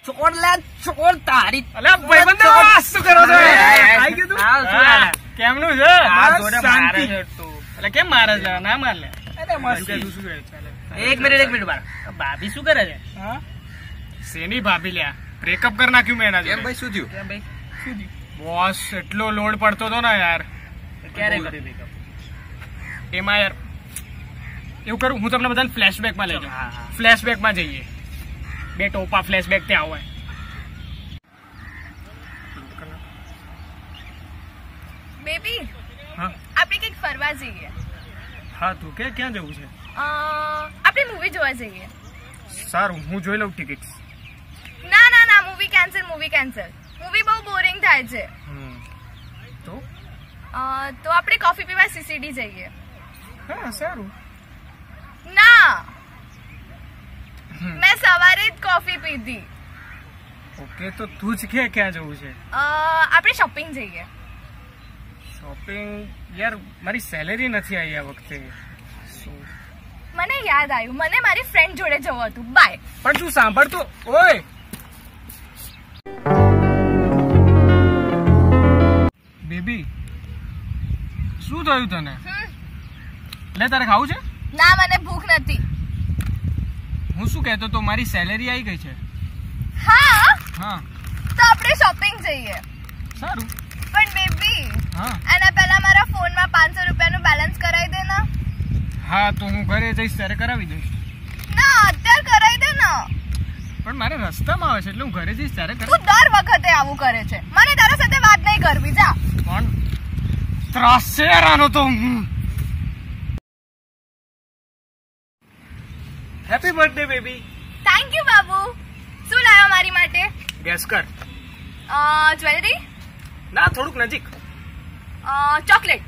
છોડ લે છોડ તારી. અલ્યા ભાઈબંધો શું કરો છો? આઈ ગયું તું? કેમનું છે? શાંતિ. એટલે કેમ મારે છે? ના માર લે. એક મિનિટ બાર. ભાભી શું કરે છે? શેની ભાભી લ્યા? બ્રેકઅપ કરી નાખ્યું મેં એના જોડે. ભાઈ શું થયું? કેમ ભાઈ? શું થયું? બોસ એટલો લોડ પડતો હતો ને યાર. ક્યારે કર્યું બ્રેકઅપ? એમાં યાર એવું કરું, હું તમને બધાને ફ્લેશબેકમાં લઈ જાઉં. હા. ફ્લેશબેકમાં જઈએ. બે ટોપા ફ્લેશબેક ત્યાં હોય. બેબી હા આપણે કંઈક ફરવા જઈએ. હા તું કે ક્યાં જવું છે? આપણે મૂવી જોવા જઈએ. સારું, હું જોઈ લઉં ટિકિટ. ના મૂવી કેન્સલ. મૂવી બહુ બોરિંગ થાય છે. તો તો આપણે કોફી પીવા સીસીડી જઈએ. હા સારું. ના મેં સવારે જ કોફી પીધી. ઓકે, તો તું જ કે ક્યાં જવું છે? આપણે શોપિંગ જઈએ. શોપિંગ? યાર મારી સેલેરી નથી આવી આ વખતે. મને યાદ આવ્યું, મને મારી ફ્રેન્ડ જોડે જવું હતું. બાય. પણ તું સાંભળ તો. ઓય બેબી, શું થયું તને? લે તારે ખાવું છે? ના મને ભૂખ નથી. હું શું કહેતો તો, મારી સેલેરી આવી ગઈ છે. હા હા તો આપણે શોપિંગ જઈએ. સારું. પણ બેબી હા એના પહેલા મારા ફોનમાં 500 રૂપિયાનું બેલેન્સ કરાવી દે ને. હા તો હું ઘરે જઈશ ત્યારે કરાવી દઈશ. ના અત્યારે કરાવી દે ને. પણ મારે રસ્તામાં આવે છે એટલે હું ઘરે જઈશ ત્યારે તું દર વખતે આવું કરે છે. મને તારા સાથે વાત નહીં કરવી. જા. પણ ત્રાસ છે યાર આનો તો. Happy birthday baby. Thank you Babu. શું લાવ્યો મારી માટે? ગેસ કર. જ્વેલરી? ના, થોડુંક નજીક. ચોકલેટ?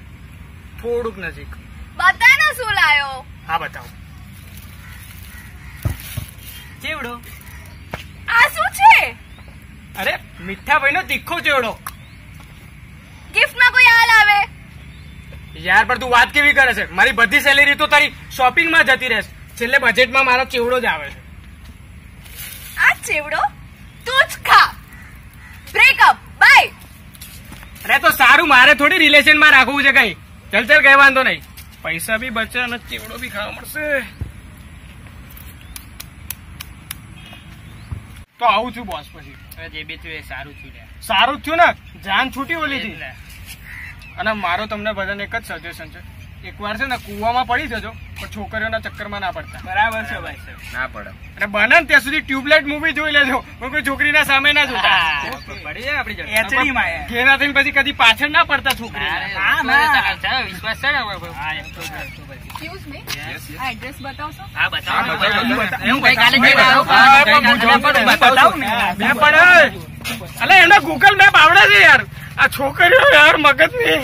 થોડુંક નજીક. બતા ને શું લાવ્યો. હા બતાવો. ચેવડો. આ શું છે? અરે મીઠા ભાઈ નો તીખો ચેવડો. ગિફ્ટમાં કોઈ આ લાવે? યાર પણ તું વાત કેવી કરે છે? મારી બધી સેલેરી તો તારી શોપિંગમાં જતી રહેશે. છેલ્લે બજેટમાં મારો ચેવડો જ આવે છે. આ ચેવડો તું જ ખા. બ્રેકઅપ. બાય. અરે તો સારું, મારે થોડી રિલેશનમાં રાખવું છે કઈ. ચલ કઈ વાંધો નહીં. પૈસા બી બચે અને ચેવડો બી ખાવા મળશે. તો આવું છું બોસ. પછી જે બી થયું એ સારું થયું. સારું જ થયું ને, જાન છૂટી ઓલી. અને મારો તમને બધાને એક જ સજેશન છે, એકવાર છે ને કુવામાં પડી જજો પણ છોકરીઓના ચક્કરમાં ના પડતા. બરાબર છે ભાઈ. ના પડે. અને બને ને ત્યાં સુધી ટ્યુબલાઇટ મૂવી જોઈ લેજો. કોઈ છોકરીના સામે ના જોતા. પડી જાય આપડી જોડે. ઘેરા થઈને પછી કદી પાછળ ના પડતા છોકરી. વિશ્વાસ છે ને? એક્સક્યુઝ મી, આ એડ્રેસ બતાવશો? હા બતાવો. હું ગઈકાલે અલે એને ગૂગલ મેપ આવડે છે યાર. આ છોકરીઓ યાર મગજ ની